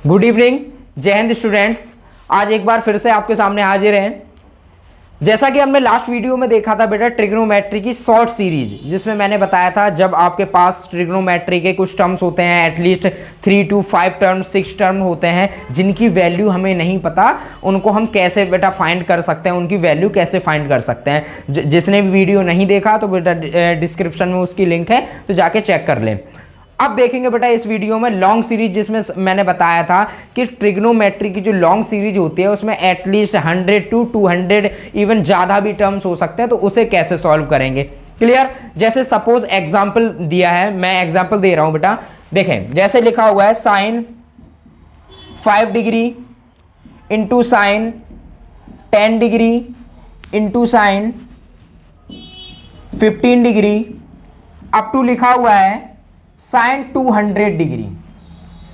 Good evening, जय Hind students. आज एक बार फिर से आपके सामने हाजिर हैं। जैसा कि हमने लास्ट वीडियो में देखा था बेटा ट्रिग्नोमेट्री की शॉर्ट सीरीज, जिसमें मैंने बताया था जब आपके पास ट्रिग्नोमेट्री के कुछ टर्म्स होते हैं, एटलीस्ट 3 to 5 टर्म 6 टर्म होते हैं जिनकी वैल्यू हमें नहीं पता, उनको हम कैसे बेटा फाइंड कर सकते हैं, उनकी वैल्यू कैसे फाइंड कर सकते हैं। जिसने भी वीडियो नहीं देखा तो बेटा डिस्क्रिप्शन में उसकी लिंक है, तो जाके चेक कर लें। अब देखेंगे बेटा इस वीडियो में लॉन्ग सीरीज, जिसमें मैंने बताया था कि ट्रिग्नोमेट्री की जो लॉन्ग सीरीज होती है उसमें एटलीस्ट 100 to 200 इवन ज़्यादा भी टर्म्स हो सकते हैं, तो उसे कैसे सॉल्व करेंगे। क्लियर। जैसे सपोज एग्जाम्पल दिया है, मैं एग्जाम्पल दे रहा हूं बेटा। देखें जैसे लिखा हुआ है sine 5 degree into sine 10 degree into sine 15 degree up to लिखा हुआ है साइन 200 डिग्री।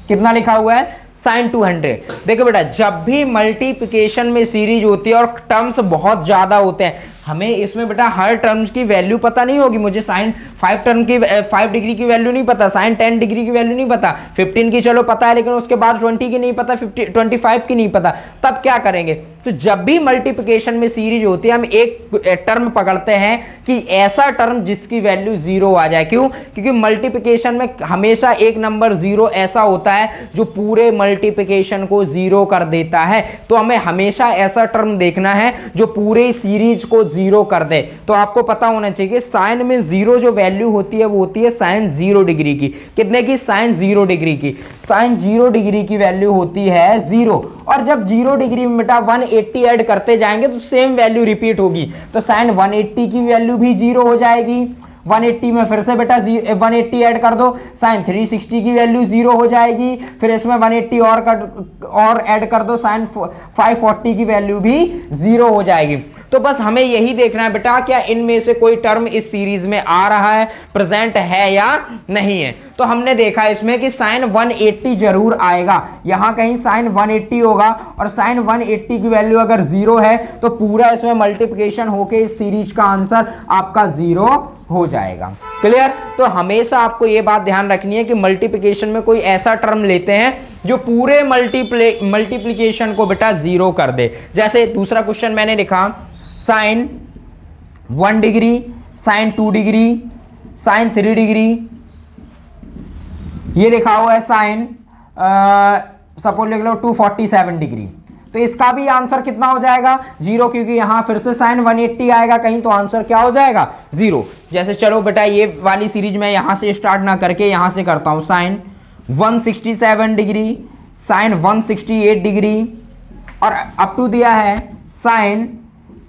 कितना लिखा हुआ है? साइन 200। देखो बेटा, जब भी मल्टीप्लिकेशन में सीरीज होती है और टर्म्स बहुत ज्यादा होते हैं, हमें इसमें बेटा हर टर्म्स की वैल्यू पता नहीं होगी। मुझे साइन 5 डिग्री की वैल्यू नहीं पता, साइन 10 डिग्री की वैल्यू नहीं पता, 15 की चलो पता है, लेकिन उसके बाद 20 की नहीं पता, 25 की नहीं पता। तब क्या करेंगे? तो जब भी मल्टीप्लिकेशन में सीरीज होती है, हम एक टर्म पकड़ते हैं कि ऐसा टर्म जिसकी वैल्यू 0 आ जाए। क्यों? क्योंकि मल्टीप्लिकेशन में हमेशा एक नंबर 0 ऐसा होता है जो पूरे मल्टीप्लिकेशन को 0 कर देता है। तो हमें हमेशा ऐसा टर्म देखना है जो पूरे सीरीज को 0 कर दे। तो आपको पता होना चाहिए कि साइन में 0 जो वैल्यू होती है वो होती है साइन 0 डिग्री की। कितने की? साइन 0 डिग्री की। साइन 0 डिग्री की वैल्यू होती है 0, और जब 0 डिग्री में बेटा 180 ऐड करते जाएंगे तो सेम वैल्यू रिपीट होगी। तो साइन 180 की वैल्यू भी 0 हो जाएगी। 180 में फिर से बेटा 180 ऐड कर दो, साइन 360 की वैल्यू 0 हो जाएगी। फिर इसमें 180 और ऐड कर दो, साइन 540 की वैल्यू भी 0 हो जाएगी। तो बस हमें यही देखना है बेटा, क्या इनमें से कोई टर्म इस सीरीज में आ रहा है, प्रेजेंट है या नहीं है। तो हमने देखा इसमें कि साइन 180 जरूर आएगा। यहां कहीं साइन 180 होगा, और साइन 180 की वैल्यू अगर 0 है तो पूरा इसमें मल्टीप्लिकेशन होके इस सीरीज का आंसर आपका 0 हो जाएगा। क्लियर। तो हमेशा आपको यह बात ध्यान रखनी है कि मल्टीप्लिकेशन में कोई ऐसा टर्म लेते हैं जो पूरे मल्टीप्लिकेशन को बेटा 0 कर दे। जैसे दूसरा क्वेश्चन मैंने लिखा sine 1 degree, sine 2 degree, sine 3 degree. ये लिखा हुआ है साइन सपोज लिख लो 247 डिग्री। तो इसका भी आंसर कितना हो जाएगा? 0, क्योंकि यहां फिर से साइन 180 आएगा कहीं, तो आंसर क्या हो जाएगा? 0। जैसे चलो बेटा ये वाली सीरीज में यहां से स्टार्ट ना करके यहां से करता हूं। साइन 167 डिग्री, साइन 168 डिग्री, और अप टू दिया है साइन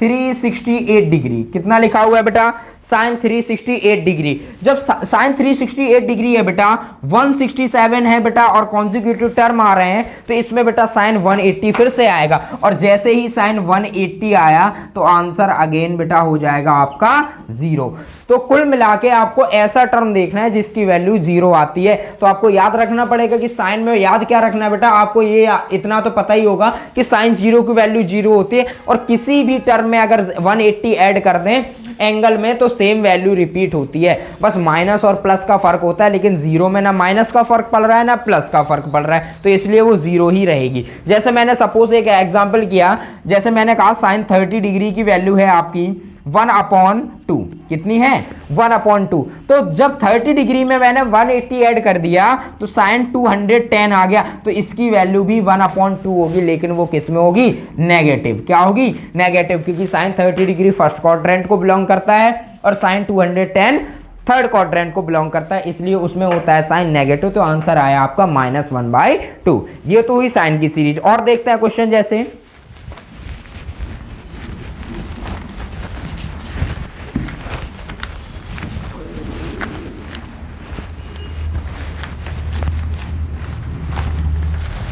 368 डिग्री। कितना लिखा हुआ है बेटा? Sine 368 degree. जब साइन 368 डिग्री है बेटा, 167 है बेटा, और कॉन्जिक्यूटिव टर्म आ रहे हैं, तो इसमें बेटा साइन 180 फिर से आएगा। और जैसे ही साइन 180 आया तो आंसर अगेन बेटा हो जाएगा आपका 0। तो कुल मिला के आपको ऐसा टर्म देखना है जिसकी वैल्यू 0 आती है। तो आपको याद रखना पड़ेगा कि साइन में याद क्या रखना है बेटा, आपको ये इतना तो पता ही होगा कि साइन 0 की वैल्यू 0 होती है, और किसी भी टर्म में अगर 180 ऐड कर दें एंगल में तो सेम वैल्यू रिपीट होती है। बस माइनस और प्लस का फर्क होता है, लेकिन 0 में ना माइनस का फर्क पड़ रहा है ना प्लस का फर्क पड़ रहा है, तो इसलिए वो 0 ही रहेगी। जैसे मैंने सपोज एक एग्जांपल किया, जैसे मैंने कहा साइन 30 डिग्री की वैल्यू है आपकी 1/2। कितनी है? 1/2। तो जब 30 डिग्री में मैंने 180 ऐड कर दिया तो साइन 210 आ गया, तो इसकी वैल्यू भी 1/2 होगी, लेकिन वो किस में होगी? नेगेटिव। क्या होगी? नेगेटिव, क्योंकि साइन 30 डिग्री फर्स्ट क्वाड्रेंट को बिलोंग करता है और साइन 210 थर्ड क्वाड्रेंट को बिलोंग करता है, इसलिए उसमें होता है साइन नेगेटिव। तो आंसर आया आपका -1/2। ये तो हुई साइन की सीरीज। और देखते हैं क्वेश्चन। जैसे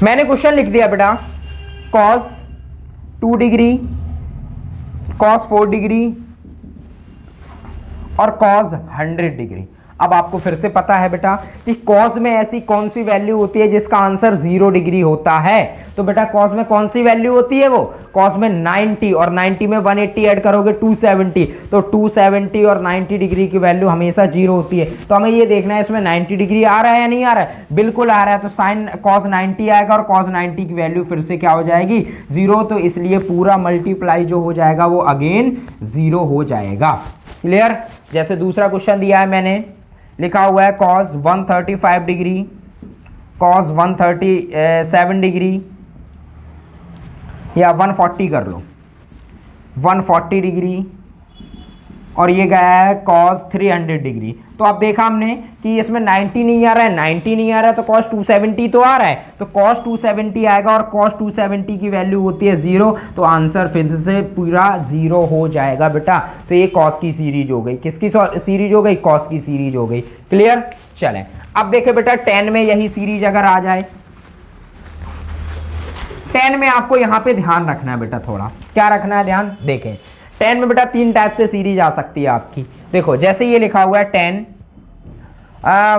मैंने क्वेश्चन लिख दिया बेटा, cos 2 डिग्री, cos 4 डिग्री और cos 100 डिग्री। अब आपको फिर से पता है बेटा कि कॉस में ऐसी कौन सी वैल्यू होती है जिसका आंसर 0 डिग्री होता है। तो बेटा कॉस में कौन सी वैल्यू होती है, वो कॉस में 90 और 90 में 180 ऐड करोगे 270, तो 270 और 90 डिग्री की वैल्यू हमेशा 0 होती है। तो हमें ये देखना है इसमें 90 डिग्री आ रहा है या नहीं आ रहा है, बिल्कुल आ रहा है। तो साइन कॉस 90 आएगा और कॉस 90 की वैल्यू फिर से क्या हो जाएगी 0, तो इसलिए पूरा मल्टीप्लाई जो हो जाएगा वो अगेन 0 हो जाएगा। क्लियर। जैसे दूसरा क्वेश्चन दिया है मैंने, लिखा हुआ है कॉस 135 डिग्री, कॉस 137 डिग्री, या 140 कर लो, 140 डिग्री, और ये गया है कॉस 300 डिग्री। तो अब देखा हमने कि इसमें 90 नहीं आ रहा है, 90 नहीं आ रहा है, तो कॉस 270 तो आ रहा है, तो कॉस 270 आएगा और कॉस 270 की वैल्यू होती है 0, तो आंसर फिर से पूरा 0 हो जाएगा बेटा। तो ये कॉस की सीरीज हो गई, किसकी सीरीज हो गई, कॉस की सीरीज हो गई। क्लियर। चलें अब देखें बेटा 10 में यही सीरीज अगर आ जाए, 10 में आपको यहां पे ध्यान रखना है बेटा, थोड़ा क्या रखना है ध्यान, देखें 10 में बेटा 3 टाइप से सीरीज आ सकती है आपकी। देखो जैसे ये लिखा हुआ है 10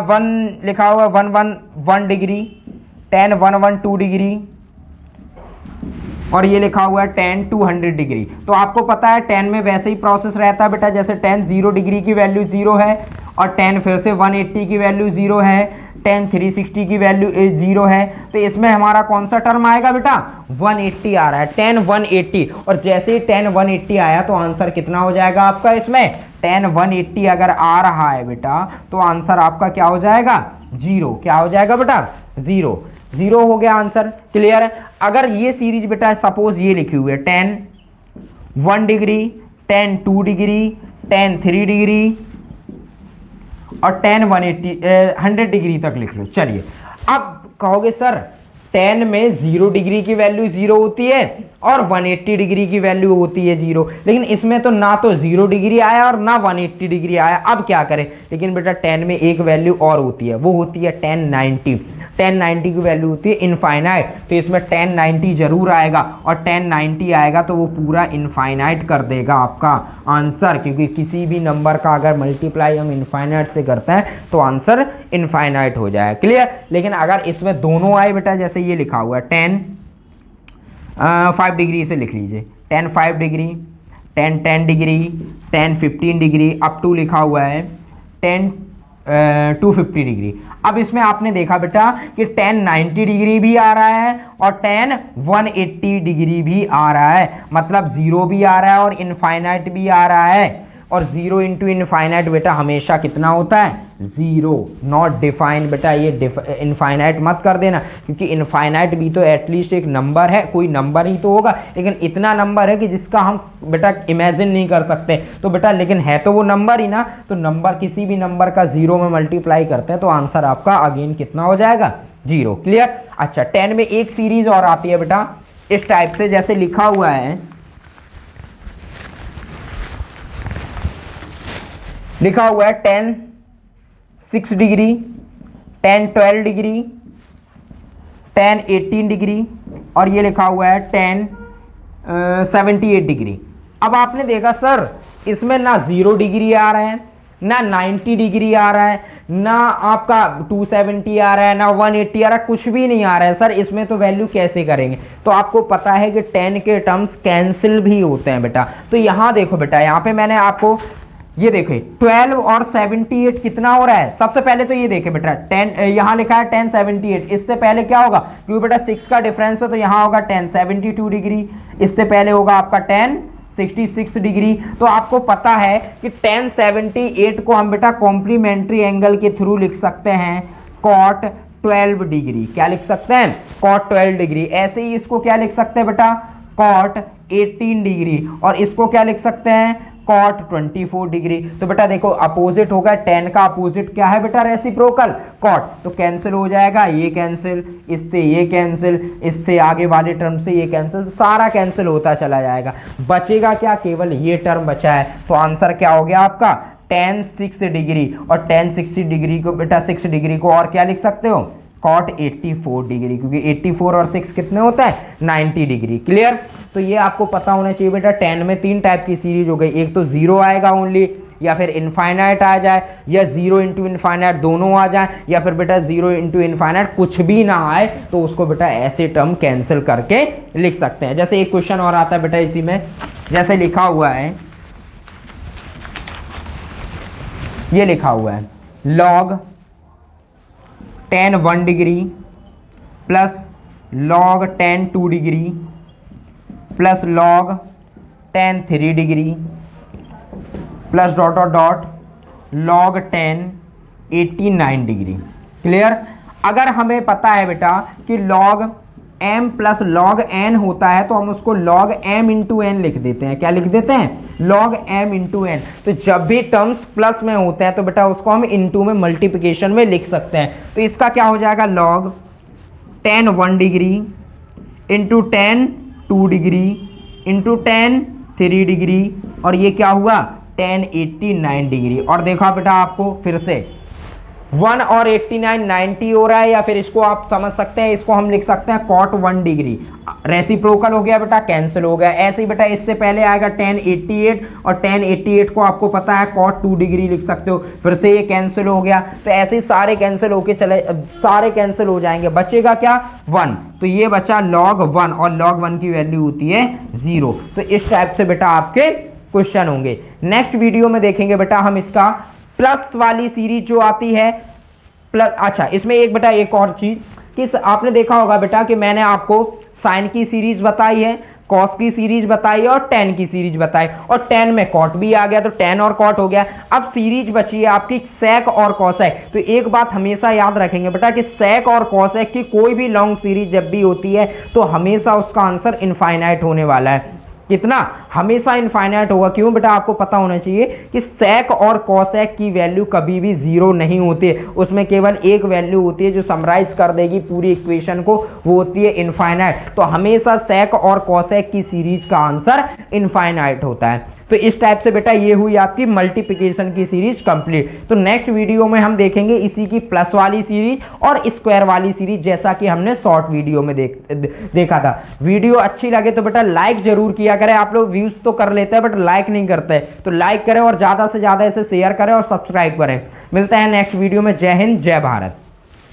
1 लिखा हुआ है 111 डिग्री, 10 112 डिग्री, और ये लिखा हुआ है 10 200 डिग्री। तो आपको पता है 10 में वैसे ही प्रोसेस रहता है बेटा, जैसे 10 0 डिग्री की वैल्यू 0 है, और 10 फिर से 180 की वैल्यू 0 है, 10 360 की वैल्यू 0 है। तो इसमें हमारा कौन सा टर्म आएगा बेटा, 180 आ रहा है, 10 180, और जैसे ही 10 180 आया तो आंसर कितना हो जाएगा आपका, इसमें 10 180 अगर आ रहा है बेटा तो आंसर आपका क्या हो जाएगा 0, क्या हो जाएगा बेटा 0, 0 हो गया आंसर। क्लियर है। अगर ये सीरीज बेटा सपोज ये लिखी हुई है 10 1 डिग्री, 10 2 डिग्री, 10 3 डिग्री, और 10 100 डिग्री तक लिख लो। चलिए अब कहोगे सर 10 में 0 डिग्री की वैल्यू 0 होती है और 180 डिग्री की वैल्यू होती है 0, लेकिन इसमें तो ना तो 0 डिग्री आया और ना 180 डिग्री आया। अब क्या करें, लेकिन बेटा 10 में एक वैल्यू और होती है, वो होती है 1090। 1090 की वैल्यू होती है इनफाइनाइट, तो इसमें 1090 जरूर आएगा, और 1090 आएगा तो वो पूरा इनफाइनाइट कर देगा आपका आंसर, क्योंकि किसी भी नंबर का अगर मल्टीप्लाई हम इनफाइनाइट से करते हैं तो आंसर इनफाइनाइट हो जाए। क्लियर। लेकिन अगर इसमें दोनों आए बेटा, जैसे ये लिखा हुआ है 10 5 डिग्री से लिख लीजिए, 10 5 degree, 10 10 degree, 10 15 degree, up to लिखा हुआ है 10 250 डिग्री। अब इसमें आपने देखा बेटा कि 10 90 डिग्री भी आ रहा है और 10 180 डिग्री भी आ रहा है, मतलब 0 भी आ रहा है और इनफाइनाइट भी आ रहा है। और 0 इंटू इनफाइनाइट बेटा हमेशा कितना होता है 0, नॉट डिफाइन बेटा, ये इनफाइनाइट मत कर देना, क्योंकि इनफाइनाइट भी तो एटलीस्ट एक नंबर है, कोई नंबर ही तो होगा, लेकिन इतना नंबर है कि जिसका हम बेटा इमेजिन नहीं कर सकते। तो बेटा लेकिन है तो वो नंबर ही ना, तो नंबर किसी भी नंबर का 0 में मल्टीप्लाई करते हैं तो आंसर आपका अगेन कितना हो जाएगा 0। क्लियर। अच्छा 10 में एक सीरीज और आती है बेटा इस टाइप से, जैसे लिखा हुआ है, लिखा हुआ है 10 6 डिग्री, 10 12 डिग्री, 10 18 डिग्री, और ये लिखा हुआ है 10 78 डिग्री। अब आपने देखा सर इसमें ना 0 डिग्री आ रहा है, ना 90 डिग्री आ रहा है, ना आपका 270 आ रहा है, ना 180 आ रहा है, कुछ भी नहीं आ रहा है। सर इसमें तो वैल्यू कैसे करेंगे, तो आपको पता है कि 10 के टर्म्स कैंसिल भी होते हैं बेटा। तो यहाँ देखो बेटा, यहाँ पे मैंने आपको ये देखे 12 और 78 कितना हो रहा है। सबसे पहले तो ये देखे बेटा 10 यहाँ लिखा है 10 78, इससे पहले क्या होगा, क्योंकि बेटा 6 का डिफरेंस है तो यहाँ होगा 10 72 डिग्री, इससे पहले होगा आपका 10 66 डिग्री। तो आपको पता है कि 10 78 को हम बेटा कॉम्प्लीमेंट्री एंगल के थ्रू लिख सकते हैं cot 12 डिग्री। क्या लिख सकते हैं cot 12 डिग्री। ऐसे ही इसको क्या लिख सकते हैं बेटा cot 18 डिग्री, और इसको क्या लिख सकते हैं cot 24 डिग्री। तो बेटा देखो अपोजिट होगा, 10 का अपोजिट क्या है बेटा रेसिप्रोकल cot, तो कैंसिल हो जाएगा, ये कैंसिल, इससे ये कैंसिल, इससे आगे वाले टर्म से ये कैंसिल, तो सारा कैंसिल होता चला जाएगा। बचेगा क्या, केवल ये टर्म बचा है। तो आंसर क्या हो गया आपका 10 6 डिग्री, और 10 60 डिग्री को बेटा 6 डिग्री को और क्या लिख सकते हो cot 84 डिग्री, क्योंकि 84 और 6 कितने होता है 90 डिग्री। क्लियर। तो ये आपको पता होना चाहिए बेटा 10 में 3 टाइप की सीरीज हो गई, एक तो 0 आएगा ओनली, या फिर इनफाइनाइट आ जाए, या 0 इंटू इनफाइनाइट दोनों आ जाए, या फिर बेटा 0 इंटू इनफाइनाइट कुछ भी ना आए, तो उसको बेटा ऐसे टर्म कैंसिल करके लिख सकते हैं। जैसे एक क्वेश्चन और आता है बेटा इसी में, जैसे लिखा हुआ है, ये लिखा हुआ है log tan 1 degree plus log tan 2 degree plus log tan 3 degree plus dot dot dot log tan 89 degree. Clear? अगर हमें पता है बेटा कि log m plus log n होता है तो हम उसको log m इंटू n लिख देते हैं। क्या लिख देते हैं? log m into n। तो जब भी टर्म्स प्लस में होते हैं तो बेटा उसको हम इंटू में मल्टीप्लिकेशन में लिख सकते हैं। तो इसका क्या हो जाएगा? log tan 1 degree into tan 2 degree into tan 3 degree, और ये क्या हुआ? tan 89 degree. और देखा बेटा आपको फिर से 1 और 89 90 हो रहा है, या फिर इसको आप समझ सकते हैं, इसको हम लिख सकते हैं cot 1 डिग्री। रेसिप्रोकल हो गया बेटा, कैंसिल हो गया। ऐसे ही बेटा इससे पहले आएगा tan 88, और tan 88 को आपको पता है cot 2 डिग्री लिख सकते हो, फिर से ये कैंसिल हो गया। तो ऐसे ही सारे कैंसिल होके सारे कैंसिल हो जाएंगे, बचेगा क्या? 1। तो ये बचा log 1, और log 1 की वैल्यू होती है 0। तो इस टाइप से बेटा आपके क्वेश्चन होंगे। नेक्स्ट वीडियो में देखेंगे बेटा हम इसका प्लस वाली सीरीज जो आती है प्लस। अच्छा, इसमें एक बेटा एक और चीज कि आपने देखा होगा बेटा कि मैंने आपको साइन की सीरीज बताई है, कॉस की सीरीज बताई है और टेन की सीरीज बताई, और टेन में कॉट भी आ गया, तो टेन और कॉट हो गया। अब सीरीज बची है आपकी सेक और कॉसेक। तो एक बात हमेशा याद रखेंगे बेटा कि सेक और कॉसेक की कोई भी लॉन्ग सीरीज जब भी होती है तो हमेशा उसका आंसर इनफाइनाइट होने वाला है। कितना? हमेशा इनफाइनाइट होगा। क्यों बेटा? आपको पता होना चाहिए कि सेक और कॉसेक की वैल्यू कभी भी 0 नहीं होती है, उसमें केवल एक वैल्यू होती है जो समराइज कर देगी पूरी इक्वेशन को, वो होती है इनफाइनाइट। तो हमेशा सेक और कॉसेक की सीरीज का आंसर इनफाइनाइट होता है। तो इस टाइप से बेटा ये हुई आपकी मल्टीप्लिकेशन की सीरीज कंप्लीट। तो नेक्स्ट वीडियो में हम देखेंगे इसी की प्लस वाली सीरीज और स्क्वायर वाली सीरीज, जैसा कि हमने शॉर्ट वीडियो में देखा था। वीडियो अच्छी लगे तो बेटा लाइक जरूर किया करें। आप लोग व्यूज तो कर लेते हैं बट लाइक नहीं करते, तो लाइक करें और ज्यादा से ज्यादा इसे शेयर करें और सब्सक्राइब करें। मिलते हैं नेक्स्ट वीडियो में। जय हिंद, जय भारत।